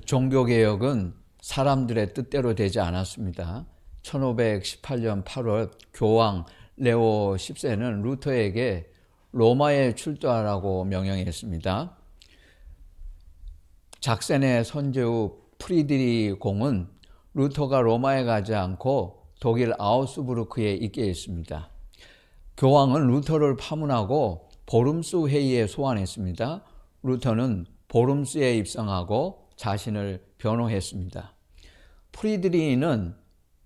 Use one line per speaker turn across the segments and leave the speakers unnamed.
종교개혁은 사람들의 뜻대로 되지 않았습니다. 1518년 8월 교황 레오 10세는 루터에게 로마에 출두하라고 명령했습니다. 작센의 선제후 프리드리 공은 루터가 로마에 가지 않고 독일 아우스부르크에 있게 했습니다. 교황은 루터를 파문하고 보름수 회의에 소환했습니다. 루터는 보름수에 입성하고 자신을 변호했습니다. 프리드리히는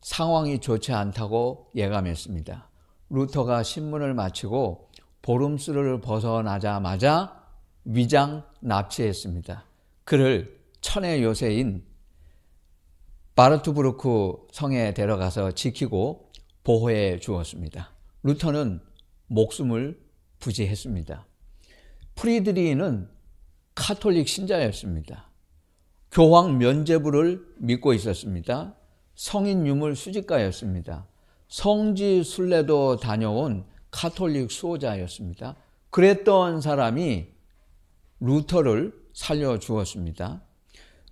상황이 좋지 않다고 예감했습니다. 루터가 신문을 마치고 보름수를 벗어나자마자 위장 납치했습니다. 그를 천의 요새인 바르투브르크 성에 데려가서 지키고 보호해 주었습니다. 루터는 목숨을 부지했습니다. 프리드리히는 카톨릭 신자였습니다. 교황 면죄부를 믿고 있었습니다. 성인 유물 수집가였습니다. 성지 순례도 다녀온 카톨릭 수호자였습니다. 그랬던 사람이 루터를 살려주었습니다.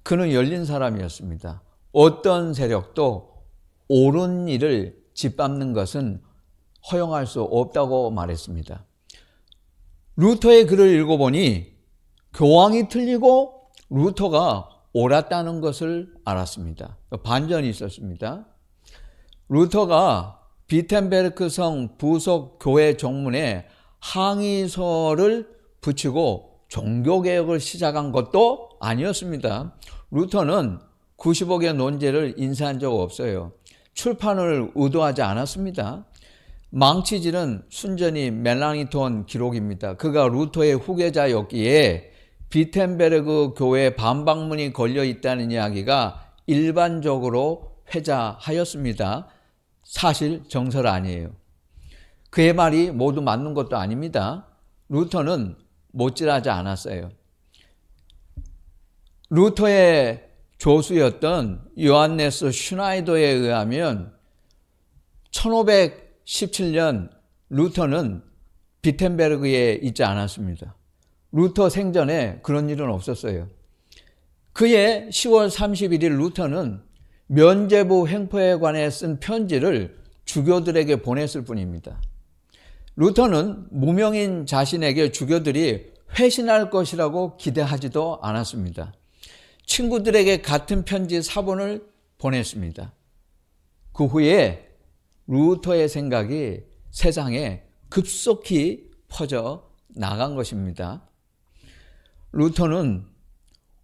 그는 열린 사람이었습니다. 어떤 세력도 옳은 일을 짓밟는 것은 허용할 수 없다고 말했습니다. 루터의 글을 읽어보니 교황이 틀리고 루터가 옳았다는 것을 알았습니다. 반전이 있었습니다. 루터가 비텐베르크 성 부속 교회 정문에 항의서를 붙이고 종교개혁을 시작한 것도 아니었습니다. 루터는 90억의 논제를 인쇄한 적 없어요. 출판을 의도하지 않았습니다. 망치질은 순전히 멜라니톤 기록입니다. 그가 루터의 후계자였기에 비텐베르크 교회 반박문이 걸려 있다는 이야기가 일반적으로 회자하였습니다. 사실 정설 아니에요. 그의 말이 모두 맞는 것도 아닙니다. 루터는 못질하지 않았어요. 루터의 조수였던 요한네스 슈나이더에 의하면 1517년 루터는 비텐베르크에 있지 않았습니다. 루터 생전에 그런 일은 없었어요. 그해 10월 31일 루터는 면죄부 횡포에 관해 쓴 편지를 주교들에게 보냈을 뿐입니다. 루터는 무명인 자신에게 주교들이 회신할 것이라고 기대하지도 않았습니다. 친구들에게 같은 편지 사본을 보냈습니다. 그 후에 루터의 생각이 세상에 급속히 퍼져 나간 것입니다. 루터는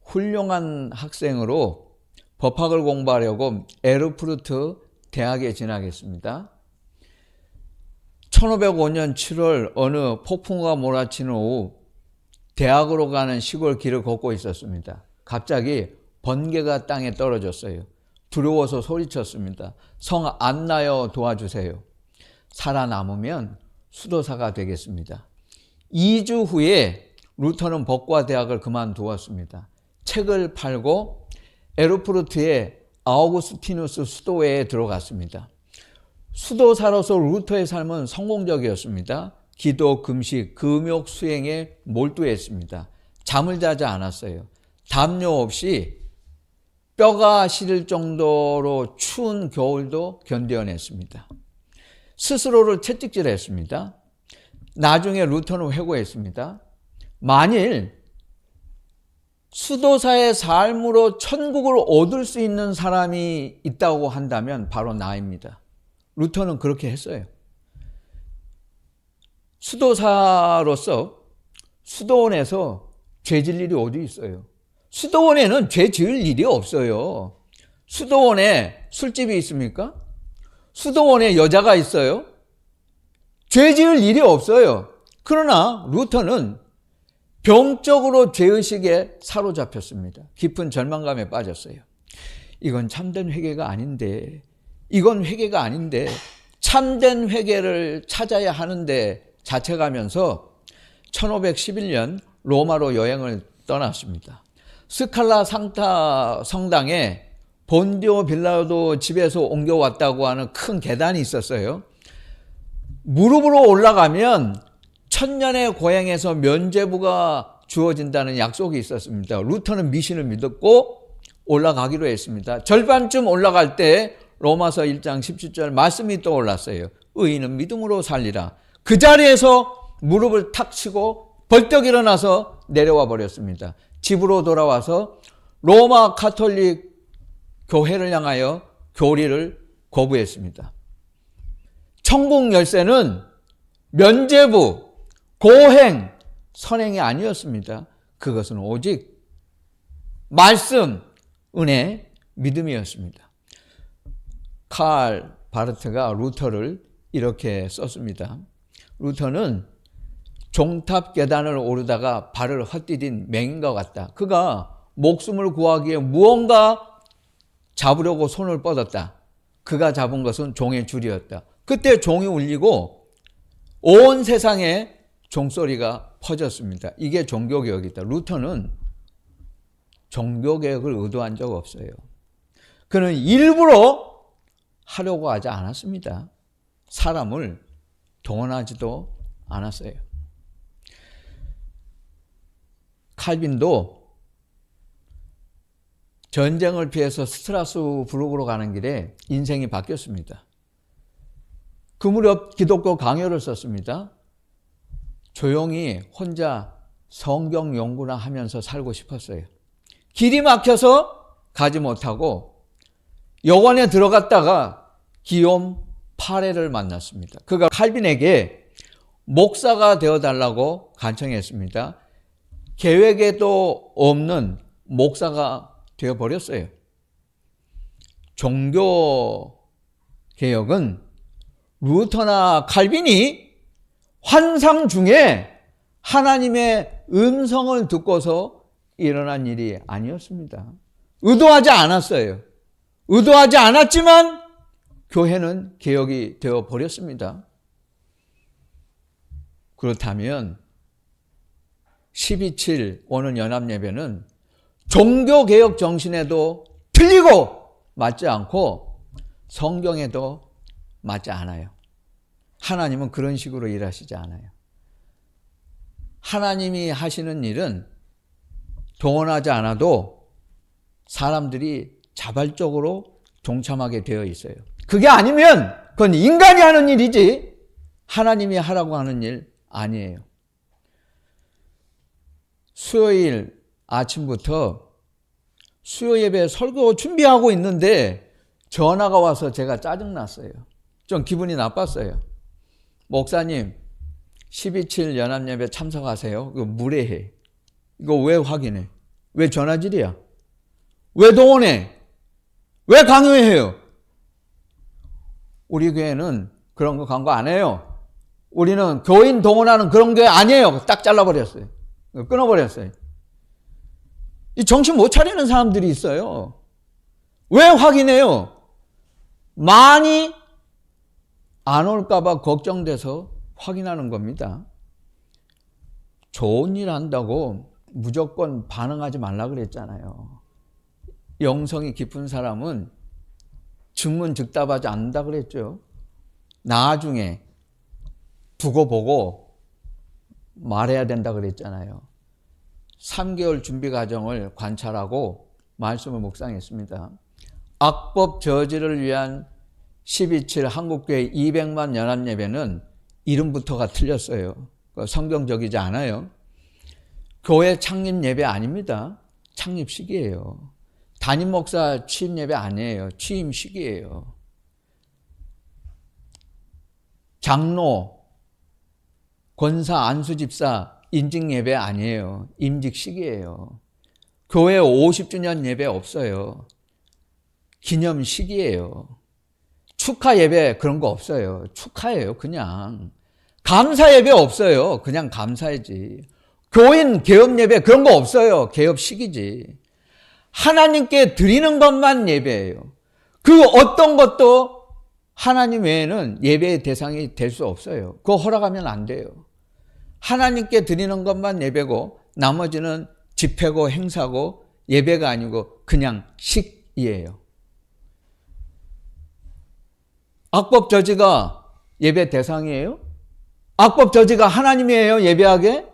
훌륭한 학생으로 법학을 공부하려고 에르푸르트 대학에 진학했습니다. 1505년 7월 어느 폭풍우가 몰아치는 오후 대학으로 가는 시골 길을 걷고 있었습니다. 갑자기 번개가 땅에 떨어졌어요. 두려워서 소리쳤습니다. 성 안나여 도와주세요. 살아남으면 수도사가 되겠습니다. 2주 후에 루터는 법과 대학을 그만두었습니다. 책을 팔고 에르푸르트의 아우구스티누스 수도회에 들어갔습니다. 수도사로서 루터의 삶은 성공적이었습니다. 기도, 금식, 금욕 수행에 몰두했습니다. 잠을 자지 않았어요. 담요 없이 뼈가 시릴 정도로 추운 겨울도 견뎌냈습니다. 스스로를 채찍질했습니다. 나중에 루터는 회고했습니다. 만일 수도사의 삶으로 천국을 얻을 수 있는 사람이 있다고 한다면 바로 나입니다. 루터는 그렇게 했어요. 수도사로서 수도원에서 죄 질 일이 어디 있어요? 수도원에는 죄 지을 일이 없어요. 수도원에 술집이 있습니까? 수도원에 여자가 있어요? 죄 지을 일이 없어요. 그러나 루터는 병적으로 죄의식에 사로잡혔습니다. 깊은 절망감에 빠졌어요. 이건 참된 회개가 아닌데, 참된 회개를 찾아야 하는데 자책하면서 1511년 로마로 여행을 떠났습니다. 스칼라 상타 성당에 본디오 빌라도 집에서 옮겨왔다고 하는 큰 계단이 있었어요. 무릎으로 올라가면 천년의 고향에서 면죄부가 주어진다는 약속이 있었습니다. 루터는 미신을 믿었고 올라가기로 했습니다. 절반쯤 올라갈 때 로마서 1장 17절 말씀이 떠올랐어요. 의인은 믿음으로 살리라. 그 자리에서 무릎을 탁 치고 벌떡 일어나서 내려와 버렸습니다. 집으로 돌아와서 로마 가톨릭 교회를 향하여 교리를 거부했습니다. 천국 열쇠는 면죄부, 고행, 선행이 아니었습니다. 그것은 오직 말씀, 은혜, 믿음이었습니다. 칼 바르트가 루터를 이렇게 썼습니다. 루터는 종탑 계단을 오르다가 발을 헛디딘 맹인과 같다. 그가 목숨을 구하기에 무언가 잡으려고 손을 뻗었다. 그가 잡은 것은 종의 줄이었다. 그때 종이 울리고 온 세상에 종소리가 퍼졌습니다. 이게 종교개혁이다. 루터는 종교개혁을 의도한 적 없어요. 그는 일부러 하려고 하지 않았습니다. 사람을 동원하지도 않았어요. 칼빈도 전쟁을 피해서 스트라스부르크로 가는 길에 인생이 바뀌었습니다. 그 무렵 기독교 강요를 썼습니다. 조용히 혼자 성경 연구나 하면서 살고 싶었어요. 길이 막혀서 가지 못하고 여관에 들어갔다가 기욤 파레를 만났습니다. 그가 칼빈에게 목사가 되어달라고 간청했습니다. 계획에도 없는 목사가 되어버렸어요. 종교개혁은 루터나 칼빈이 환상 중에 하나님의 음성을 듣고서 일어난 일이 아니었습니다. 의도하지 않았어요. 의도하지 않았지만 교회는 개혁이 되어버렸습니다. 그렇다면 12.7 오는 연합예배는 종교개혁 정신에도 틀리고 맞지 않고 성경에도 맞지 않아요. 하나님은 그런 식으로 일하시지 않아요. 하나님이 하시는 일은 동원하지 않아도 사람들이 자발적으로 동참하게 되어 있어요. 그게 아니면 그건 인간이 하는 일이지 하나님이 하라고 하는 일 아니에요. 수요일 아침부터 수요 예배 설교 준비하고 있는데 전화가 와서 제가 짜증났어요. 좀 기분이 나빴어요. 목사님 12.7 연합예배 참석하세요. 이거 무례해. 이거 왜 확인해? 왜 전화질이야? 왜 동원해? 왜 강요해요? 우리 교회는 그런 거 광고 안 해요. 우리는 교인 동원하는 그런 교회 아니에요. 딱 잘라버렸어요. 끊어버렸어요. 이 정신 못 차리는 사람들이 있어요. 왜 확인해요? 많이 안 올까봐 걱정돼서 확인하는 겁니다. 좋은 일 한다고 무조건 반응하지 말라 그랬잖아요. 영성이 깊은 사람은 즉문즉답하지 않는다 그랬죠. 나중에 두고 보고 말해야 된다 그랬잖아요. 3개월 준비 과정을 관찰하고 말씀을 묵상했습니다. 악법 저지를 위한 12.7 한국교회 200만 연합예배는 이름부터가 틀렸어요. 성경적이지 않아요. 교회 창립 예배 아닙니다. 창립식이에요. 담임 목사 취임 예배 아니에요. 취임식이에요. 장로, 권사, 안수집사 인직 예배 아니에요. 임직식이에요. 교회 50주년 예배 없어요. 기념식이에요. 축하 예배 그런 거 없어요. 축하예요. 그냥. 감사 예배 없어요. 그냥 감사해지. 교인 개업 예배 그런 거 없어요. 개업식이지. 하나님께 드리는 것만 예배예요. 그 어떤 것도 하나님 외에는 예배의 대상이 될 수 없어요. 그거 허락하면 안 돼요. 하나님께 드리는 것만 예배고 나머지는 집회고 행사고 예배가 아니고 그냥 식이에요. 악법 저지가 예배 대상이에요? 악법 저지가 하나님이에요? 예배하게?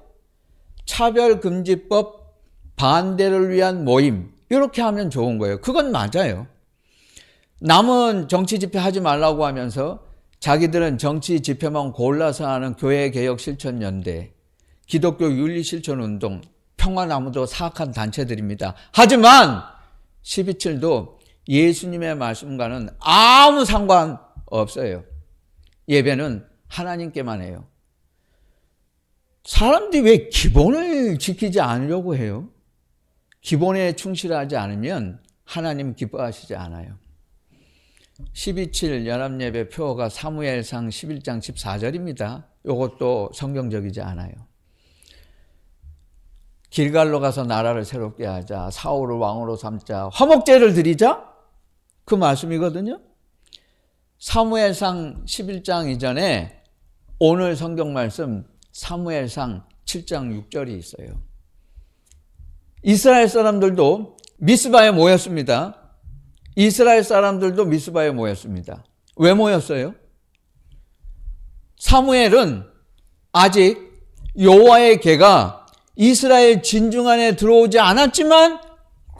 차별금지법 반대를 위한 모임 이렇게 하면 좋은 거예요. 그건 맞아요. 남은 정치 집회 하지 말라고 하면서 자기들은 정치 집회만 골라서 하는 교회개혁 실천연대, 기독교 윤리실천운동, 평화나무도 사악한 단체들입니다. 하지만 12.7도 예수님의 말씀과는 아무 상관없어요. 예배는 하나님께만 해요. 사람들이 왜 기본을 지키지 않으려고 해요? 기본에 충실하지 않으면 하나님 기뻐하시지 않아요. 12.7 연합예배 표어가 사무엘상 11장 14절입니다. 이것도 성경적이지 않아요. 길갈로 가서 나라를 새롭게 하자, 사울을 왕으로 삼자, 화목제를 드리자, 그 말씀이거든요. 사무엘상 11장 이전에 오늘 성경 말씀 사무엘상 7장 6절이 있어요. 이스라엘 사람들도 미스바에 모였습니다. 이스라엘 사람들도 미스바에 모였습니다. 왜 모였어요? 사무엘은 아직 여호와의 궤가 이스라엘 진중 안에 들어오지 않았지만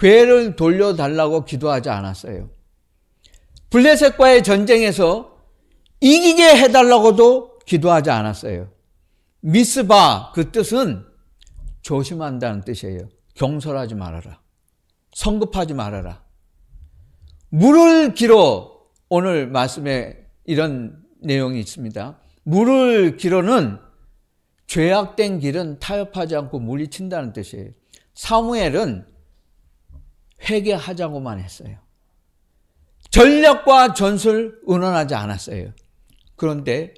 궤를 돌려달라고 기도하지 않았어요. 블레셋과의 전쟁에서 이기게 해달라고도 기도하지 않았어요. 미스바, 그 뜻은 조심한다는 뜻이에요. 경솔하지 말아라. 성급하지 말아라. 물을 길어, 오늘 말씀에 이런 내용이 있습니다. 물을 길어는 죄악된 길은 타협하지 않고 물리친다는 뜻이에요. 사무엘은 회개하자고만 했어요. 전략과 전술 의논하지 않았어요. 그런데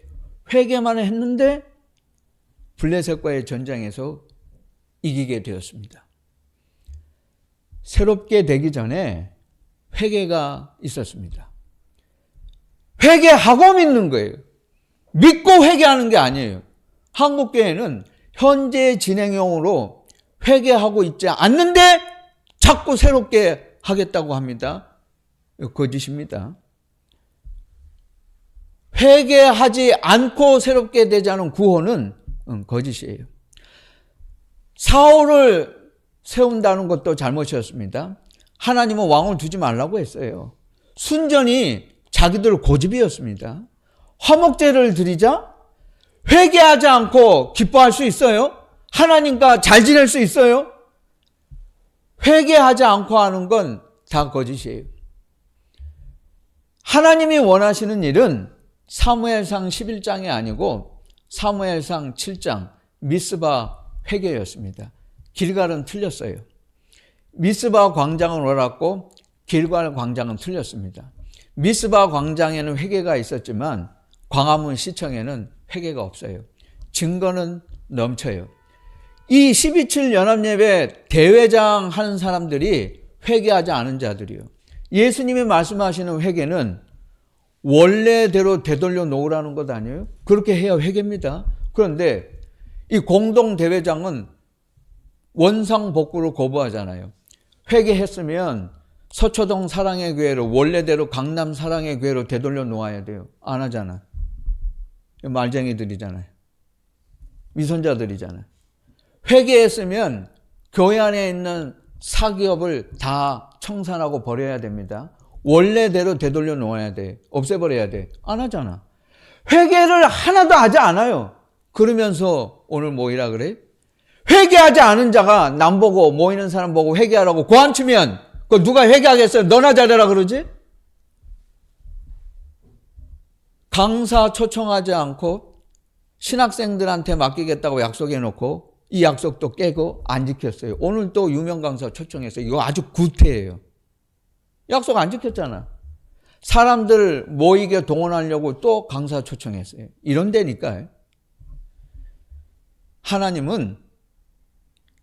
회개만 했는데 블레셋과의 전쟁에서 이기게 되었습니다. 새롭게 되기 전에 회개가 있었습니다. 회개하고 믿는 거예요. 믿고 회개하는 게 아니에요. 한국교회는 현재 진행형으로 회개하고 있지 않는데 자꾸 새롭게 하겠다고 합니다. 거짓입니다. 회개하지 않고 새롭게 되자는 구호는 거짓이에요. 사울을 세운다는 것도 잘못이었습니다. 하나님은 왕을 두지 말라고 했어요. 순전히 자기들 고집이었습니다. 화목제를 드리자? 회개하지 않고 기뻐할 수 있어요? 하나님과 잘 지낼 수 있어요? 회개하지 않고 하는 건 다 거짓이에요. 하나님이 원하시는 일은 사무엘상 11장이 아니고 사무엘상 7장 미스바 회개였습니다. 길갈은 틀렸어요. 미스바 광장은 옳았고 길갈 광장은 틀렸습니다. 미스바 광장에는 회개가 있었지만 광화문 시청에는 회개가 없어요. 증거는 넘쳐요. 이 12.7 연합예배 대회장 하는 사람들이 회개하지 않은 자들이요. 예수님이 말씀하시는 회개는 원래대로 되돌려 놓으라는 것 아니에요? 그렇게 해야 회개입니다. 그런데 이 공동대회장은 원상복구를 거부하잖아요. 회개했으면 서초동 사랑의 교회로 원래대로 강남 사랑의 교회로 되돌려 놓아야 돼요. 안 하잖아. 말쟁이들이잖아요. 위선자들이잖아요. 회개했으면 교회 안에 있는 사기업을 다 청산하고 버려야 됩니다. 원래대로 되돌려 놓아야 돼. 없애버려야 돼. 안 하잖아. 회개를 하나도 하지 않아요. 그러면서 오늘 모이라 그래? 회개하지 않은 자가 남 보고 모이는 사람 보고 회개하라고 고함치면 그걸 누가 회개하겠어요? 너나 잘해라 그러지? 강사 초청하지 않고 신학생들한테 맡기겠다고 약속해 놓고 이 약속도 깨고 안 지켰어요. 오늘 또 유명 강사 초청했어요. 이거 아주 구태예요. 약속 안 지켰잖아. 사람들 모이게 동원하려고 또 강사 초청했어요. 이런 데니까요. 하나님은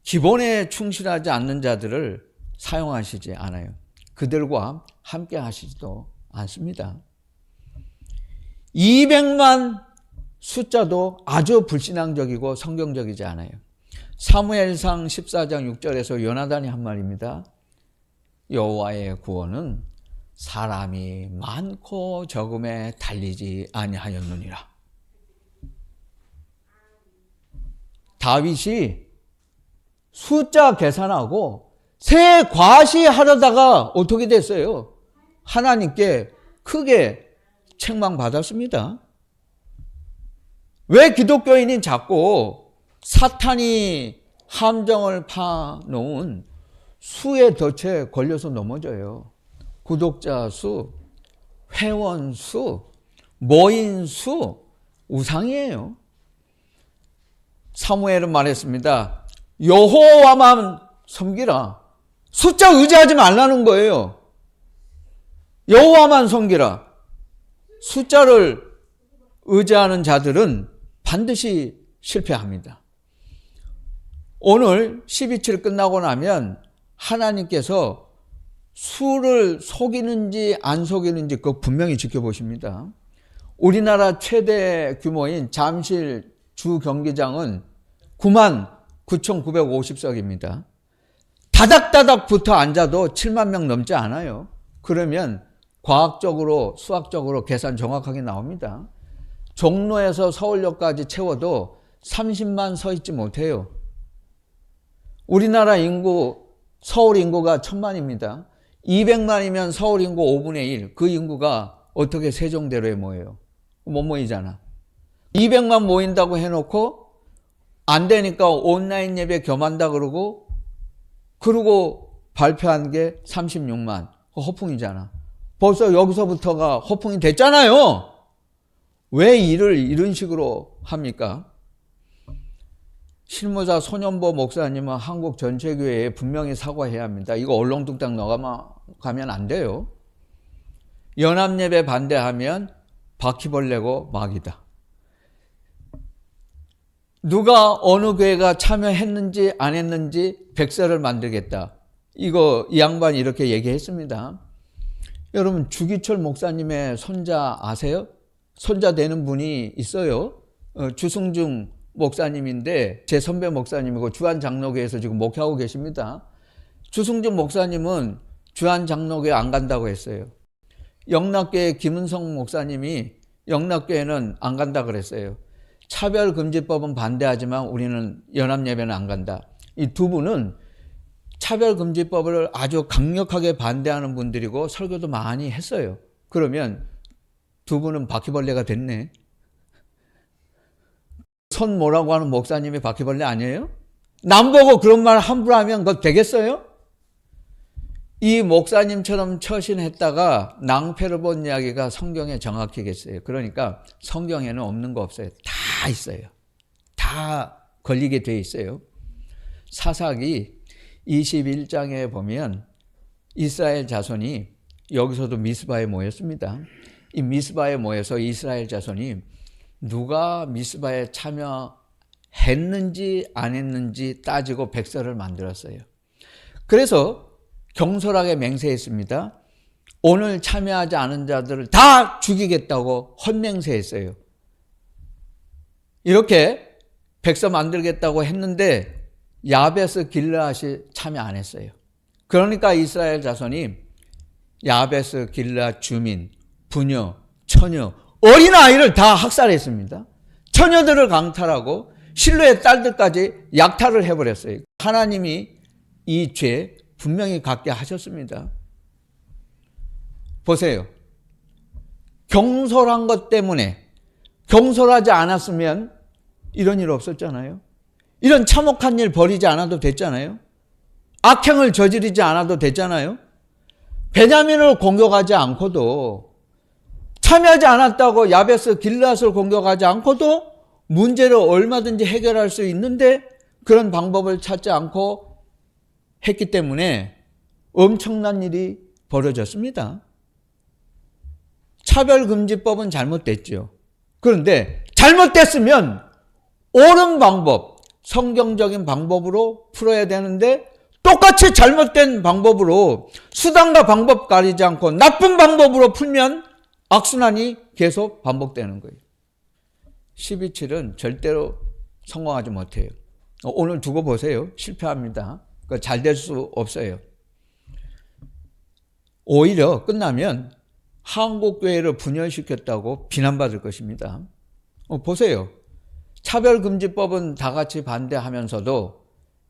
기본에 충실하지 않는 자들을 사용하시지 않아요. 그들과 함께 하시지도 않습니다. 200만 숫자도 아주 불신앙적이고 성경적이지 않아요. 사무엘상 14장 6절에서 요나단이 한 말입니다. 여호와의 구원은 사람이 많고 적음에 달리지 아니하였느니라. 다윗이 숫자 계산하고 새 과시하려다가 어떻게 됐어요? 하나님께 크게 책망받았습니다. 왜 기독교인이 자꾸 사탄이 함정을 파놓은 수의 덫에 걸려서 넘어져요? 구독자 수, 회원 수, 모인 수, 우상이에요. 사무엘은 말했습니다. 여호와만 섬기라. 숫자 의지하지 말라는 거예요. 여호와만 섬기라. 숫자를 의지하는 자들은 반드시 실패합니다. 오늘 12칠 끝나고 나면 하나님께서 수를 속이는지 안 속이는지 그거 분명히 지켜보십니다. 우리나라 최대 규모인 잠실 주 경기장은 99,950석입니다. 다닥다닥 붙어 앉아도 7만 명 넘지 않아요. 그러면 과학적으로 수학적으로 계산 정확하게 나옵니다. 종로에서 서울역까지 채워도 30만 서 있지 못해요. 우리나라 인구, 서울 인구가 1000만입니다. 200만이면 서울 인구 5분의 1. 그 인구가 어떻게 세종대로에 모여요? 못 모이잖아. 200만 모인다고 해놓고 안 되니까 온라인 예배 겸한다 그러고 발표한 게 36만. 허풍이잖아. 벌써 여기서부터가 허풍이 됐잖아요. 왜 일을 이런 식으로 합니까? 실무자 손연보 목사님은 한국 전체 교회에 분명히 사과해야 합니다. 이거 얼렁뚱땅 가면 안 돼요. 연합예배 반대하면 바퀴벌레고 막이다. 누가 어느 교회가 참여했는지 안 했는지 백서를 만들겠다. 이 양반이 이렇게 얘기했습니다. 여러분, 주기철 목사님의 손자 아세요? 손자 되는 분이 있어요. 주승중 목사님인데 제 선배 목사님이고 주한장로교에서 지금 목회하고 계십니다. 주승중 목사님은 주한장로교에 안 간다고 했어요. 영락교회 김은성 목사님이 영락교회는 안 간다 그랬어요. 차별금지법은 반대하지만 우리는 연합예배는 안 간다. 이 두 분은 차별금지법을 아주 강력하게 반대하는 분들이고 설교도 많이 했어요. 그러면 두 분은 바퀴벌레가 됐네. 손 뭐라고 하는 목사님이 바퀴벌레 아니에요? 남 보고 그런 말 함부로 하면 그거 되겠어요? 이 목사님처럼 처신했다가 낭패를 본 이야기가 성경에 정확히 있어요. 그러니까 성경에는 없는 거 없어요. 다 있어요. 다 걸리게 돼 있어요. 사사기 21장에 보면 이스라엘 자손이 여기서도 미스바에 모였습니다. 이 미스바에 모여서 이스라엘 자손이 누가 미스바에 참여했는지 안 했는지 따지고 백서를 만들었어요. 그래서 경솔하게 맹세했습니다. 오늘 참여하지 않은 자들을 다 죽이겠다고 헛맹세했어요. 이렇게 백서 만들겠다고 했는데 야베스 길르앗이 참여 안 했어요. 그러니까 이스라엘 자손이 야베스 길르앗 주민, 부녀, 처녀, 어린아이를 다 학살했습니다. 처녀들을 강탈하고 실로의 딸들까지 약탈을 해버렸어요. 하나님이 이 죄 분명히 갖게 하셨습니다. 보세요. 경솔한 것 때문에, 경솔하지 않았으면 이런 일 없었잖아요. 이런 참혹한 일 벌이지 않아도 됐잖아요. 악행을 저지르지 않아도 됐잖아요. 베냐민을 공격하지 않고도, 참여하지 않았다고 야베스 길르앗을 공격하지 않고도 문제를 얼마든지 해결할 수 있는데 그런 방법을 찾지 않고 했기 때문에 엄청난 일이 벌어졌습니다. 차별금지법은 잘못됐죠. 그런데 잘못됐으면 옳은 방법, 성경적인 방법으로 풀어야 되는데 똑같이 잘못된 방법으로 수단과 방법 가리지 않고 나쁜 방법으로 풀면 악순환이 계속 반복되는 거예요. 12.7은 절대로 성공하지 못해요. 오늘 두고 보세요. 실패합니다. 잘 될 수 없어요. 오히려 끝나면 한국교회를 분열시켰다고 비난받을 것입니다. 보세요. 차별금지법은 다 같이 반대하면서도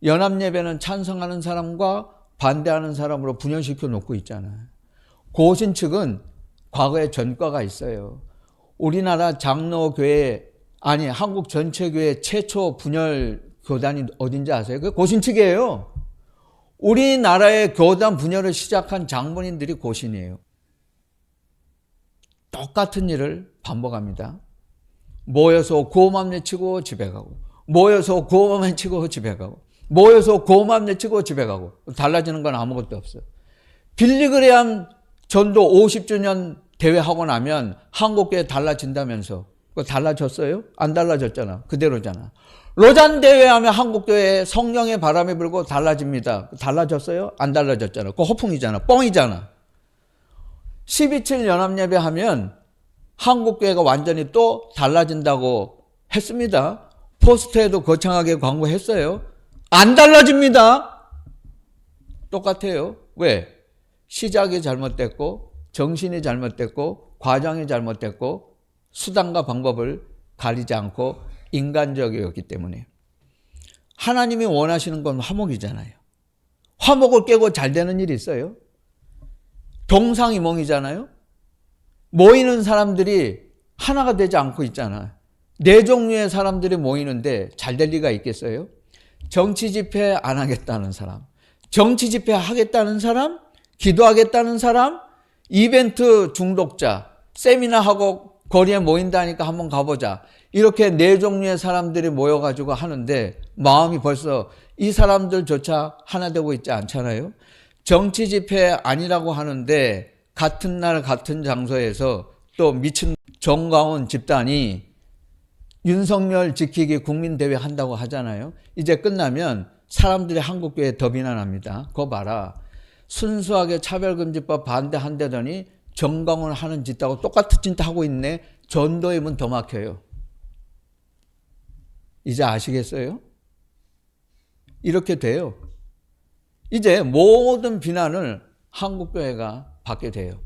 연합예배는 찬성하는 사람과 반대하는 사람으로 분열시켜 놓고 있잖아요. 고신 측은 과거에 전과가 있어요. 우리나라 장로교회, 아니 한국 전체 교회 최초 분열 교단이 어딘지 아세요? 그게 고신 측이에요. 우리나라의 교단 분열을 시작한 장본인들이 고신이에요. 똑같은 일을 반복합니다. 모여서 고함 내치고 집에 가고, 모여서 고함 내치고 집에 가고, 모여서 고함 내치고 집에 가고. 달라지는 건 아무것도 없어요. 빌리그레암 전도 50주년 대회하고 나면 한국교회 달라진다면서. 그거 달라졌어요? 안 달라졌잖아. 그대로잖아. 로잔 대회하면 한국교회 성령의 바람이 불고 달라집니다. 달라졌어요? 안 달라졌잖아. 그거 허풍이잖아. 뻥이잖아. 12.7 연합예배 하면 한국교회가 완전히 또 달라진다고 했습니다. 포스터에도 거창하게 광고했어요. 안 달라집니다. 똑같아요. 왜? 시작이 잘못됐고, 정신이 잘못됐고, 과정이 잘못됐고, 수단과 방법을 가리지 않고 인간적이었기 때문에. 하나님이 원하시는 건 화목이잖아요. 화목을 깨고 잘 되는 일이 있어요? 동상이몽이잖아요. 모이는 사람들이 하나가 되지 않고 있잖아요. 네 종류의 사람들이 모이는데 잘 될 리가 있겠어요? 정치 집회 안 하겠다는 사람, 정치 집회 하겠다는 사람, 기도하겠다는 사람, 이벤트 중독자, 세미나하고 거리에 모인다니까 한번 가보자. 이렇게 네 종류의 사람들이 모여가지고 하는데 마음이 벌써 이 사람들조차 하나 되고 있지 않잖아요. 정치 집회 아니라고 하는데 같은 날 같은 장소에서 또 미친 정광훈 집단이 윤석열 지키기 국민대회 한다고 하잖아요. 이제 끝나면 사람들이 한국교회에 더 비난합니다. 그거 봐라. 순수하게 차별금지법 반대한다더니 정광훈 하는 짓하고 똑같은 짓 하고 있네. 전도의 문 더 막혀요. 이제 아시겠어요? 이렇게 돼요. 이제 모든 비난을 한국교회가 받게 돼요.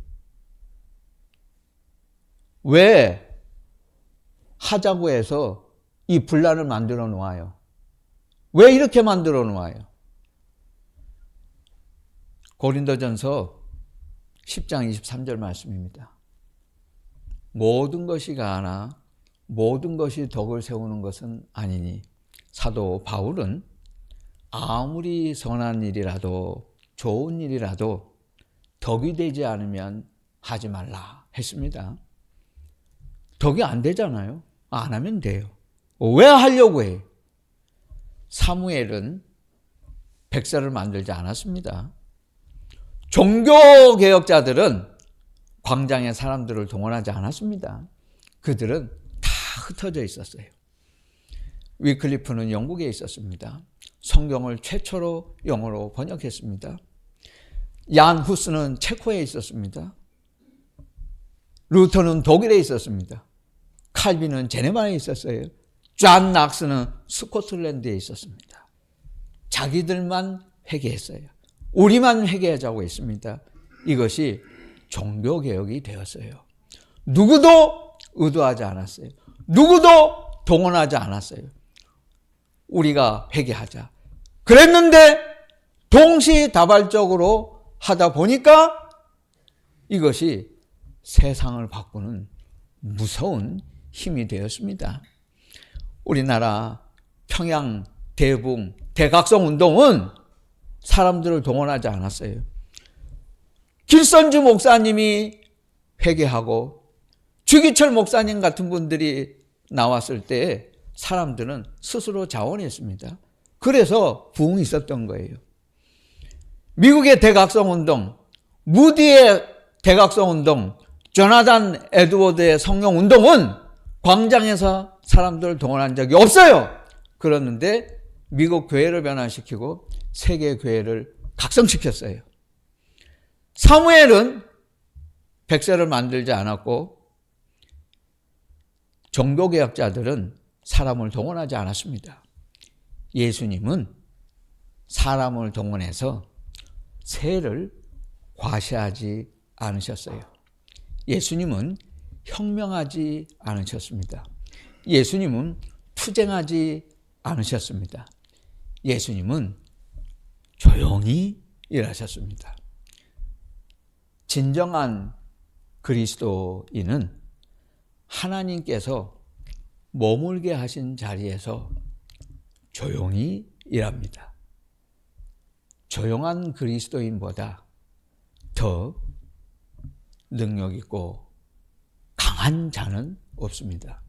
왜 하자고 해서 이 분란을 만들어 놓아요? 왜 이렇게 만들어 놓아요? 고린도전서 10장 23절 말씀입니다. 모든 것이 가하나 모든 것이 덕을 세우는 것은 아니니. 사도 바울은 아무리 선한 일이라도 좋은 일이라도 덕이 되지 않으면 하지 말라 했습니다. 덕이 안 되잖아요. 안 하면 돼요. 왜 하려고 해? 사무엘은 백성을 만들지 않았습니다. 종교개혁자들은 광장에 사람들을 동원하지 않았습니다. 그들은 다 흩어져 있었어요. 위클리프는 영국에 있었습니다. 성경을 최초로 영어로 번역했습니다. 얀 후스는 체코에 있었습니다. 루터는 독일에 있었습니다. 칼빈은 제네바에 있었어요. 존 낙스는 스코틀랜드에 있었습니다. 자기들만 회개했어요. 우리만 회개하자고 했습니다. 이것이 종교개혁이 되었어요. 누구도 의도하지 않았어요. 누구도 동원하지 않았어요. 우리가 회개하자. 그랬는데 동시다발적으로 하다 보니까 이것이 세상을 바꾸는 무서운 힘이 되었습니다. 우리나라 평양, 대붕, 대각성 운동은 사람들을 동원하지 않았어요. 길선주 목사님이 회개하고 주기철 목사님 같은 분들이 나왔을 때 사람들은 스스로 자원했습니다. 그래서 부흥이 있었던 거예요. 미국의 대각성 운동, 무디의 대각성 운동, 조나단 에드워드의 성령 운동은 광장에서 사람들을 동원한 적이 없어요. 그랬는데 미국 교회를 변화시키고 세계 교회를 각성시켰어요. 사무엘은 백성을 만들지 않았고 종교개혁자들은 사람을 동원하지 않았습니다. 예수님은 사람을 동원해서 세를 과시하지 않으셨어요. 예수님은 혁명하지 않으셨습니다. 예수님은 투쟁하지 않으셨습니다. 예수님은 조용히 일하셨습니다. 진정한 그리스도인은 하나님께서 머물게 하신 자리에서 조용히 일합니다. 조용한 그리스도인보다 더 능력 있고 강한 자는 없습니다.